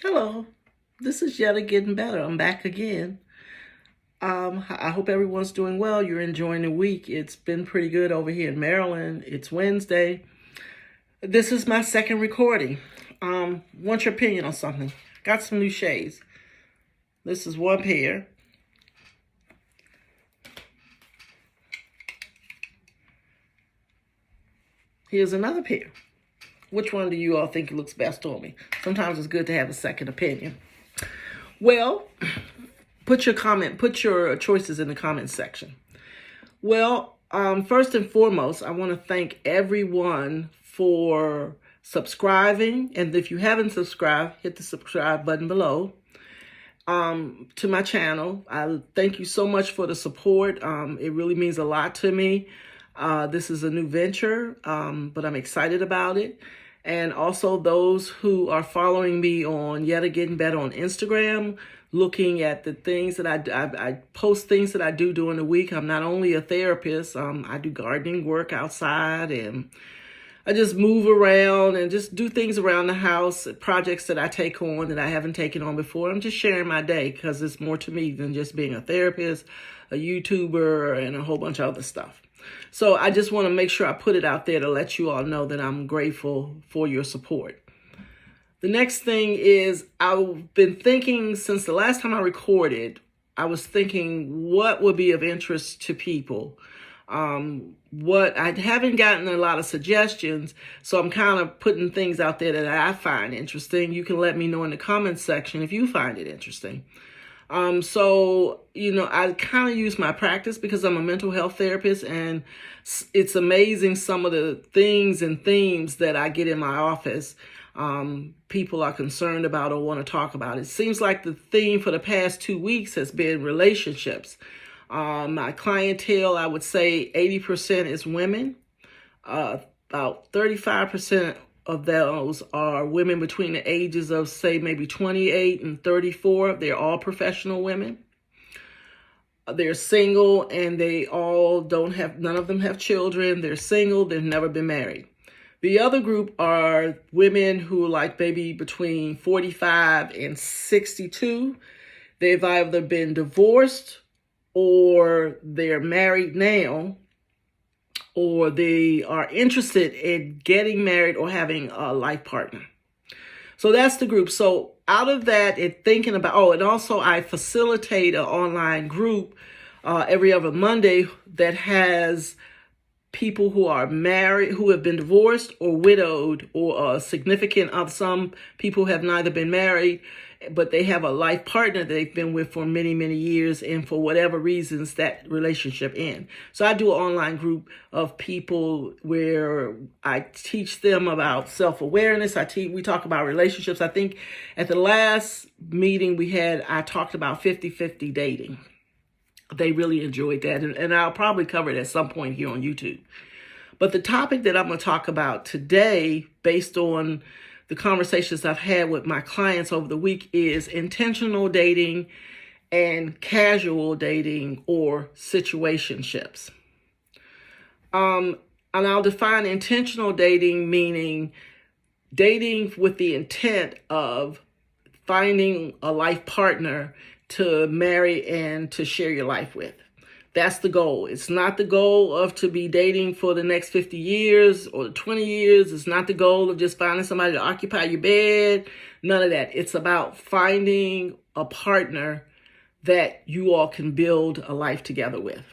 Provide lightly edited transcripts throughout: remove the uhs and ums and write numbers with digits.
Hello, this is Yetta Getting Better. I'm back again. I hope everyone's doing well. You're enjoying the week. It's been pretty good over here in Maryland. It's Wednesday. This is my second recording. Want your opinion on something? Got some new shades. This is one pair. Here's another pair. Which one do you all think looks best on me? Sometimes it's good to have a second opinion. Well, put your choices in the comment section. Well, first and foremost, I want to thank everyone for subscribing. And if you haven't subscribed, hit the subscribe button below to my channel. I thank you so much for the support. It really means a lot to me. This is a new venture, but I'm excited about it. And also those who are following me on Yetta Getting Better on Instagram, looking at the things that I post things that I do during the week. I'm not only a therapist, I do gardening work outside, and I just move around and just do things around the house, projects that I take on that I haven't taken on before. I'm just sharing my day because it's more to me than just being a therapist, a YouTuber, and a whole bunch of other stuff. So I just want to make sure I put it out there to let you all know that I'm grateful for your support. The next thing is I've been thinking since the last time I recorded, I was thinking what would be of interest to people. What I haven't gotten a lot of suggestions, so I'm kind of putting things out there that I find interesting. You can let me know in the comments section if you find it interesting. I kind of use my practice because I'm a mental health therapist, and it's amazing some of the things and themes that I get in my office. People are concerned about or want to talk about. It seems like the theme for the past 2 weeks has been relationships. My clientele, I would say 80% is women. About 35% of those are women between the ages of, say, maybe 28 and 34. They're all professional women. They're single, and none of them have children. They're single. They've never been married. The other group are women who are like maybe between 45 and 62. They've either been divorced or they're married now, or they are interested in getting married or having a life partner. So that's the group. So out of that, thinking about, and also I facilitate an online group every other Monday that has people who are married, who have been divorced or widowed, or significant of some people have neither been married, but they have a life partner that they've been with for many, many years, and for whatever reasons that relationship ends. So I do an online group of people where I teach them about self-awareness. We talk about relationships. I think at the last meeting we had, I talked about 50-50 dating. They really enjoyed that, and I'll probably cover it at some point here on YouTube. But the topic that I'm going to talk about today, based on the conversations I've had with my clients over the week, is intentional dating and casual dating or situationships. And I'll define intentional dating, meaning dating with the intent of finding a life partner to marry and to share your life with. That's the goal. It's not the goal of to be dating for the next 50 years or 20 years. It's not the goal of just finding somebody to occupy your bed. None of that. It's about finding a partner that you all can build a life together with.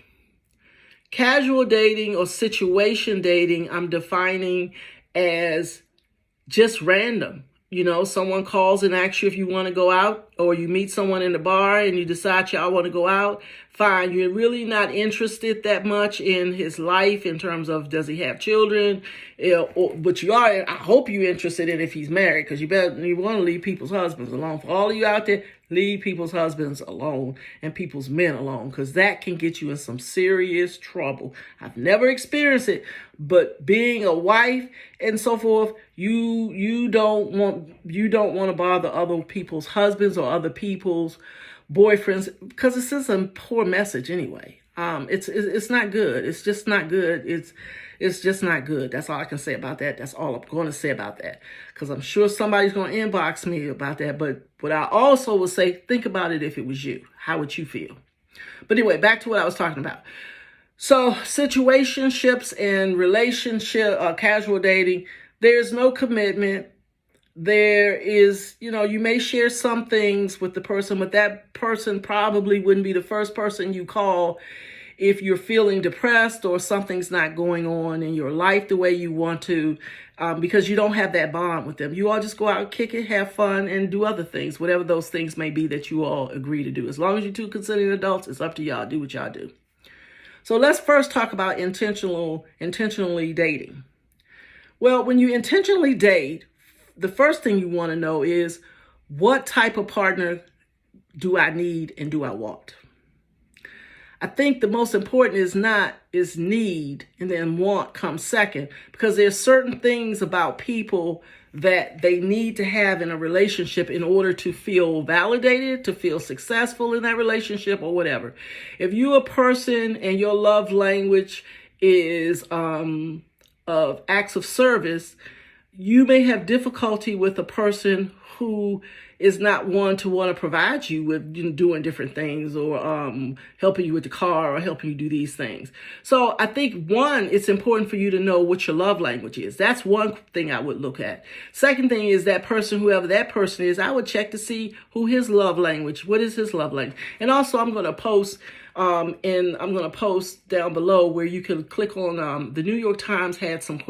Casual dating or situation dating, I'm defining as just random. Someone calls and asks you if you want to go out, or you meet someone in the bar and you decide y'all want to go out. Fine. You're really not interested that much in his life in terms of does he have children, but you are. I hope you're interested in if he's married, because you want to leave people's husbands alone. For all of you out there, leave people's husbands alone and people's men alone, because that can get you in some serious trouble. I've never experienced it, but being a wife and so forth, you don't want to bother other people's husbands or other people's boyfriends, because it sends a poor message anyway. It's not good. It's just not good. It's just not good. That's all I can say about that. That's all I'm going to say about that, because I'm sure somebody's going to inbox me about that. But what I also will say, think about it if it was you. How would you feel? But anyway, back to what I was talking about. So situationships and casual dating, there's no commitment. There is, you may share some things with the person, but that person probably wouldn't be the first person you call if you're feeling depressed or something's not going on in your life the way you want to, because you don't have that bond with them. You all just go out, kick it, have fun, and do other things, whatever those things may be that you all agree to do. As long as you're two consenting adults, it's up to y'all. Do what y'all do. So let's first talk about intentionally dating. Well, when you intentionally date, the first thing you want to know is, what type of partner do I need and do I want? I think the most important is need, and then want comes second, because there's certain things about people that they need to have in a relationship in order to feel validated, to feel successful in that relationship or whatever. If you're a person and your love language is of acts of service, you may have difficulty with a person who is not one to want to provide you with doing different things, or helping you with the car, or helping you do these things. So I think, one, it's important for you to know what your love language is. That's one thing I would look at. Second thing is, that person, whoever that person is, I would check to see what is his love language. And also, I'm going to post down below where you can click on, the New York Times had some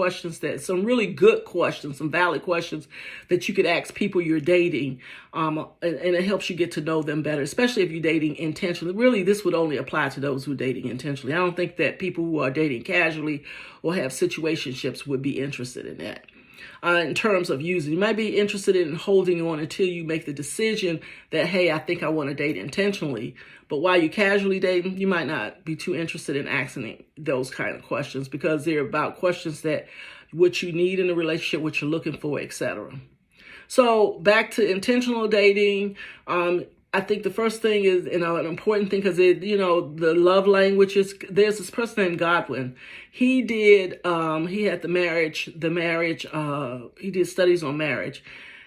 some really good questions, some valid questions that you could ask people you're dating. And it helps you get to know them better, especially if you're dating intentionally. Really, this would only apply to those who are dating intentionally. I don't think that people who are dating casually or have situationships would be interested in that. In terms of using, you might be interested in holding on until you make the decision that, hey, I think I want to date intentionally. But while you're casually dating, you might not be too interested in asking those kind of questions, because they're about questions that what you need in a relationship, what you're looking for, etc. So back to intentional dating. I think the first thing is, an important thing, because the love languages. There's this person named Godwin. He had he did studies on marriage.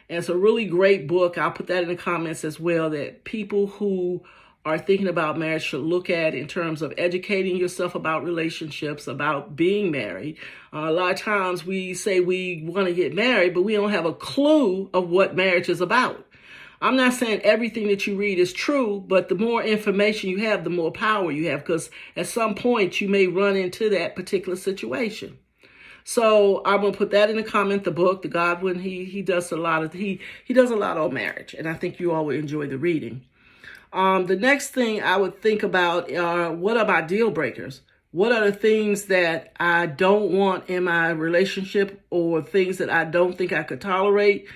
And it's a really great book. I'll put that in the comments as well, that people who are thinking about marriage should look at, in terms of educating yourself about relationships, about being married. A lot of times we say we want to get married, but we don't have a clue of what marriage is about. I'm not saying everything that you read is true, but the more information you have, the more power you have, because at some point you may run into that particular situation. So I'm going to put that in the comment. The book, the Godwin, he does a lot on marriage, and I think you all will enjoy the reading. The next thing I would think about are, what are my deal breakers? What are the things that I don't want in my relationship, or things that I don't think I could tolerate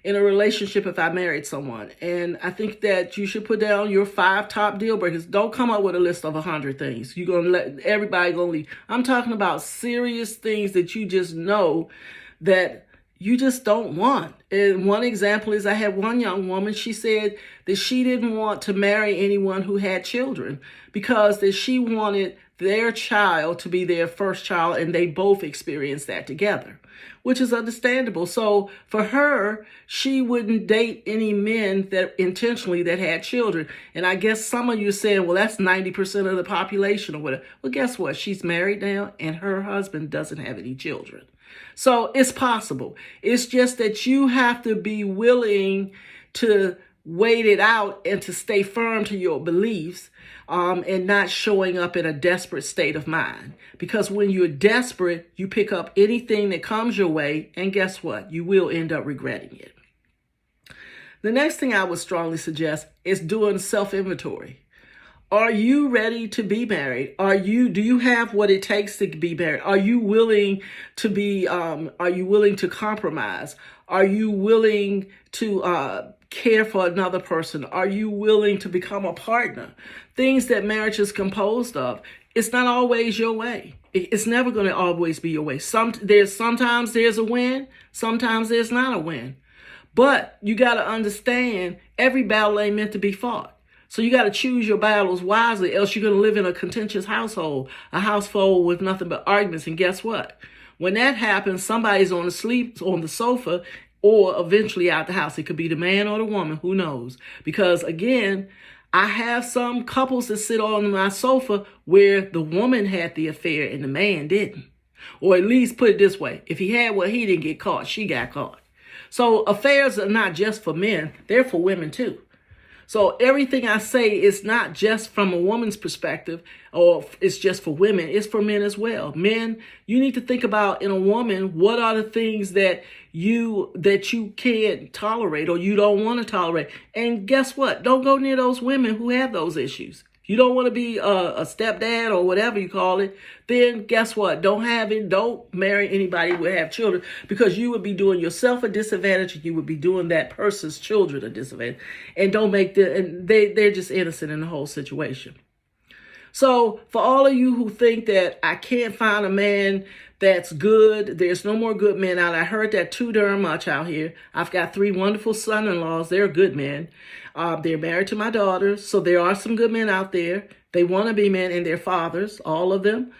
in a relationship if I married someone? And I think that you should put down your 5 top deal breakers. Don't come up with a list of 100 things. You're going to let everybody go leave. I'm talking about serious things that you just know that you just don't want. And one example is, I had one young woman, she said that she didn't want to marry anyone who had children, because that she wanted their child to be their first child, and they both experienced that together, which is understandable. So for her, she wouldn't date any men that had children. And I guess some of you are saying, well, that's 90% of the population or whatever. Well, guess what? She's married now, and her husband doesn't have any children. So it's possible. It's just that you have to be willing to wait it out and to stay firm to your beliefs, and not showing up in a desperate state of mind. Because when you're desperate, you pick up anything that comes your way, and guess what? You will end up regretting it. The next thing I would strongly suggest is doing self-inventory. Are you ready to be married? Do you have what it takes to be married? Are you willing to compromise? Are you willing to care for another person? Are you willing to become a partner? Things that marriage is composed of. It's not always your way. It's never going to always be your way. Sometimes there's a win. Sometimes there's not a win. But you got to understand, every battle ain't meant to be fought. So you got to choose your battles wisely, else you're going to live in a contentious household, a household with nothing but arguments. And guess what? When that happens, somebody's on the sleep on the sofa or eventually out the house. It could be the man or the woman, who knows? Because again, I have some couples that sit on my sofa where the woman had the affair and the man didn't. Or at least put it this way, if he had what he didn't get caught, she got caught. So affairs are not just for men, they're for women too. So everything I say is not just from a woman's perspective or it's just for women. It's for men as well. Men, you need to think about in a woman, what are the things that you can't tolerate or you don't want to tolerate. And guess what? Don't go near those women who have those issues. You don't want to be a stepdad or whatever you call it, then guess what? Don't marry anybody who have children, because you would be doing yourself a disadvantage and you would be doing that person's children a disadvantage. And they're just innocent in the whole situation. So for all of you who think that I can't find a man that's good, there's no more good men out. I heard that too darn much out here. I've got 3 wonderful son-in-laws. They're good men. They're married to my daughters. So there are some good men out there. They want to be men and their fathers, all of them.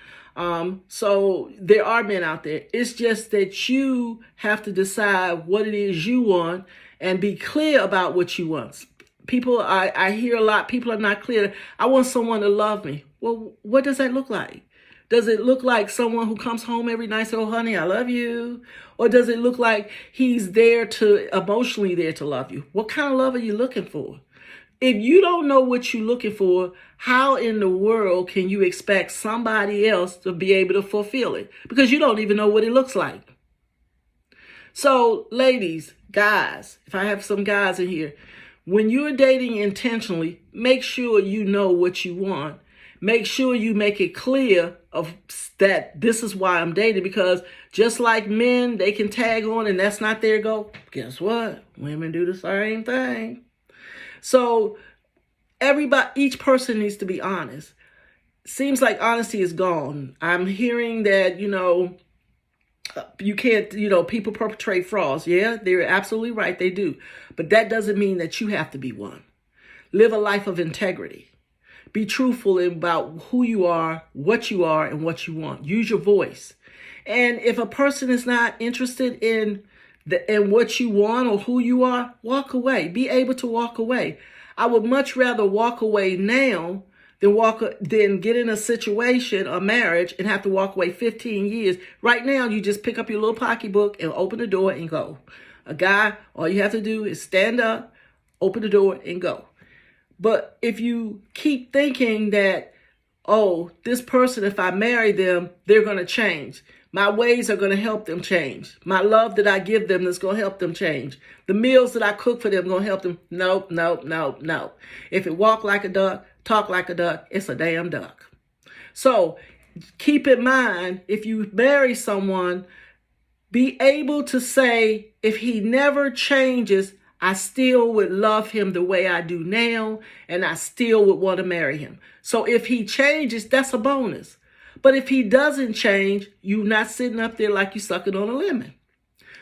So there are men out there. It's just that you have to decide what it is you want and be clear about what you want. People, I hear a lot, people are not clear. I want someone to love me. Well, what does that look like? Does it look like someone who comes home every night and says, oh, honey, I love you? Or does it look like he's emotionally there to love you? What kind of love are you looking for? If you don't know what you're looking for, how in the world can you expect somebody else to be able to fulfill it? Because you don't even know what it looks like. So, ladies, guys, if I have some guys in here, when you're dating intentionally, make sure you know what you want. Make sure you make it clear of that this is why I'm dating, because just like men, they can tag on and that's not their goal. Guess what? Women do the same thing. So each person needs to be honest. Seems like honesty is gone. I'm hearing that, you can't, people perpetrate frauds. Yeah, they're absolutely right. They do. But that doesn't mean that you have to be one. Live a life of integrity. Be truthful about who you are, what you are, and what you want. Use your voice. And if a person is not interested in what you want or who you are, walk away. Be able to walk away. I would much rather walk away now than get in a situation, a marriage, and have to walk away 15 years. Right now, you just pick up your little pocketbook and open the door and go. A guy, all you have to do is stand up, open the door, and go. But if you keep thinking that, oh, this person, if I marry them, they're going to change. My ways are going to help them change. My love that I give them is going to help them change. The meals that I cook for them are going to help them. No, no, no, no. If it walk like a duck, talk like a duck, it's a damn duck. So keep in mind, if you marry someone, be able to say, if he never changes, I still would love him the way I do now, and I still would want to marry him. So if he changes, that's a bonus. But if he doesn't change, you're not sitting up there like you sucking on a lemon.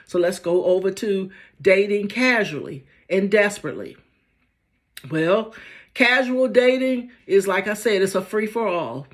So let's go over to dating casually and desperately. Well, casual dating is, like I said, it's a free-for-all.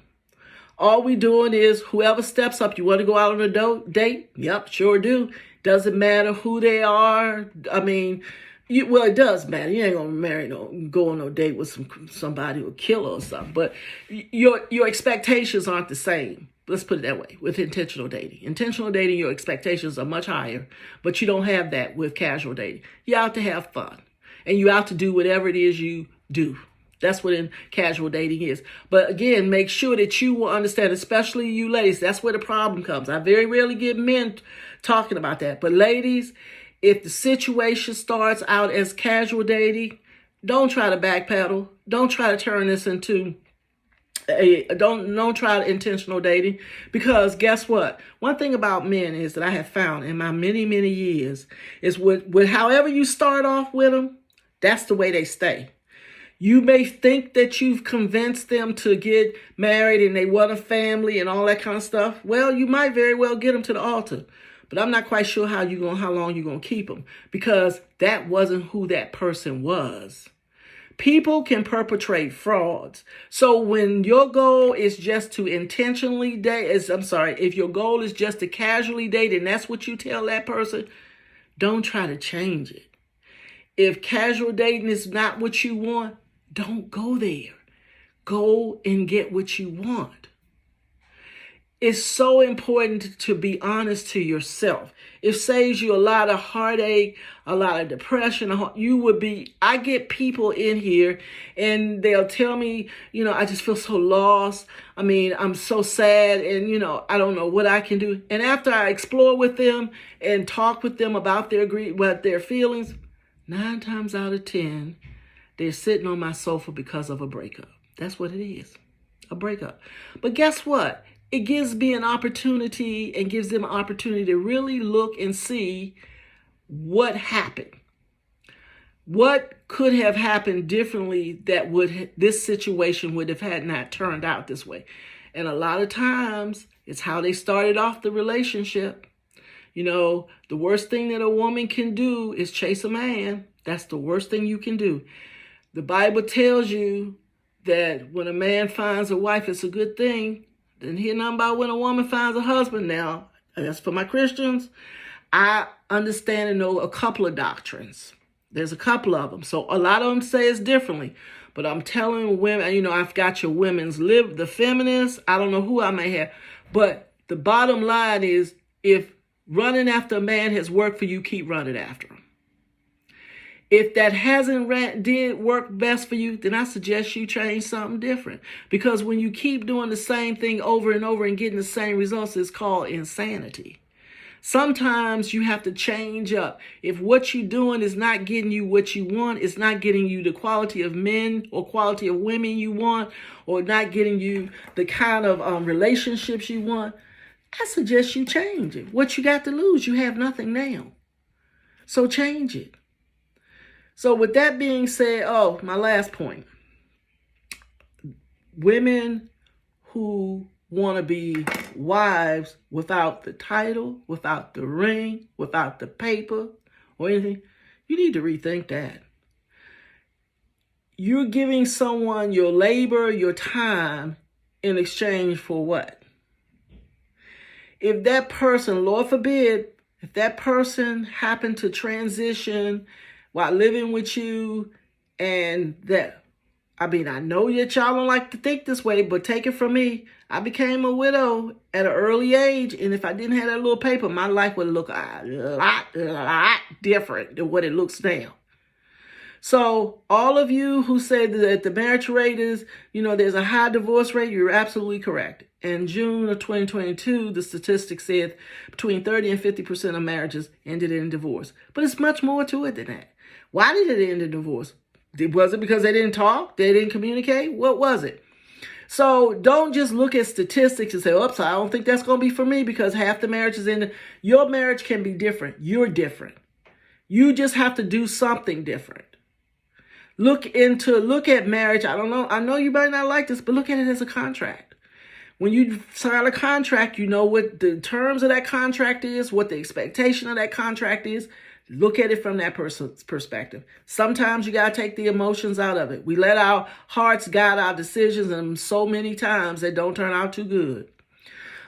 All we doing is whoever steps up, you want to go out on a date? Yep, sure do. Doesn't matter who they are. I mean, it does matter. You ain't gonna go on no date with somebody who'll kill her or something. But your expectations aren't the same. Let's put it that way. With intentional dating, your expectations are much higher. But you don't have that with casual dating. You're out to have fun, and you're out to do whatever it is you do. That's what in casual dating is. But again, make sure that you will understand, especially you ladies. That's where the problem comes. I very rarely get men talking about that. But ladies, if the situation starts out as casual dating, don't try to backpedal. Don't try to turn this into don't try intentional dating, because guess what? One thing about men is that I have found in my many, many years is with however you start off with them, that's the way they stay. You may think that you've convinced them to get married and they want a family and all that kind of stuff. Well, you might very well get them to the altar. But I'm not quite sure how long you're going to keep them, because that wasn't who that person was. People can perpetrate frauds. So when your goal is just to intentionally date, if your goal is just to casually date and that's what you tell that person, don't try to change it. If casual dating is not what you want, don't go there. Go and get what you want. It's so important to be honest to yourself. It saves you a lot of heartache, a lot of depression. I get people in here and they'll tell me, I just feel so lost. I'm so sad and, I don't know what I can do. And after I explore with them and talk with them about their feelings, 9 times out of 10, they're sitting on my sofa because of a breakup. That's what it is, a breakup. But guess what? It gives me an opportunity and gives them an opportunity to really look and see what happened. What could have happened differently that this situation would have had not turned out this way. And a lot of times it's how they started off the relationship. The worst thing that a woman can do is chase a man. That's the worst thing you can do. The Bible tells you that when a man finds a wife, it's a good thing. Didn't hear nothing about when a woman finds a husband. Now, as for my Christians, I understand and know a couple of doctrines. There's a couple of them. So a lot of them say it's differently. But I'm telling women, I've got your women's the feminists. I don't know who I may have. But the bottom line is, if running after a man has worked for you, keep running after him. If that did work best for you, then I suggest you change something different. Because when you keep doing the same thing over and over and getting the same results, it's called insanity. Sometimes you have to change up. If what you're doing is not getting you what you want, it's not getting you the quality of men or quality of women you want, or not getting you the kind of relationships you want, I suggest you change it. What you got to lose? You have nothing now. So change it. So with that being said, my last point. Women who want to be wives without the title, without the ring, without the paper or anything, you need to rethink that. You're giving someone your labor, your time in exchange for what? If that person, Lord forbid, if that person happened to transition while living with you, and I know that y'all don't like to think this way, but take it from me. I became a widow at an early age, and if I didn't have that little paper, my life would look a lot different than what it looks now. So all of you who say that the marriage rate is, there's a high divorce rate, you're absolutely correct. In June of 2022, the statistics said between 30 and 50% of marriages ended in divorce. But it's much more to it than that. Why did it end in divorce? Was it because they didn't talk? They didn't communicate? What was it? So don't just look at statistics and say, oops, I don't think that's going to be for me because half the marriages end. Your marriage can be different. You're different. You just have to do something different. Look at marriage. I don't know. I know you might not like this, but look at it as a contract. When you sign a contract, you know what the terms of that contract is, what the expectation of that contract is. Look at it from that person's perspective. Sometimes you got to take the emotions out of it. We let our hearts guide our decisions, and so many times they don't turn out too good.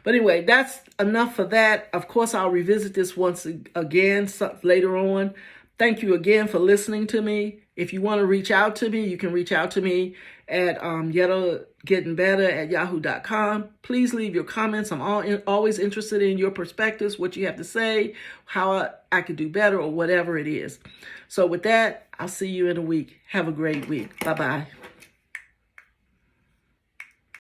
But anyway, that's enough for that. Of course, I'll revisit this once again later on. Thank you again for listening to me. If you want to reach out to me, you can reach out to me at gettingbetter@yahoo.com. Please leave your comments. I'm always interested in your perspectives, what you have to say, how I could do better, or whatever it is. So with that, I'll see you in a week. Have a great week. Bye-bye.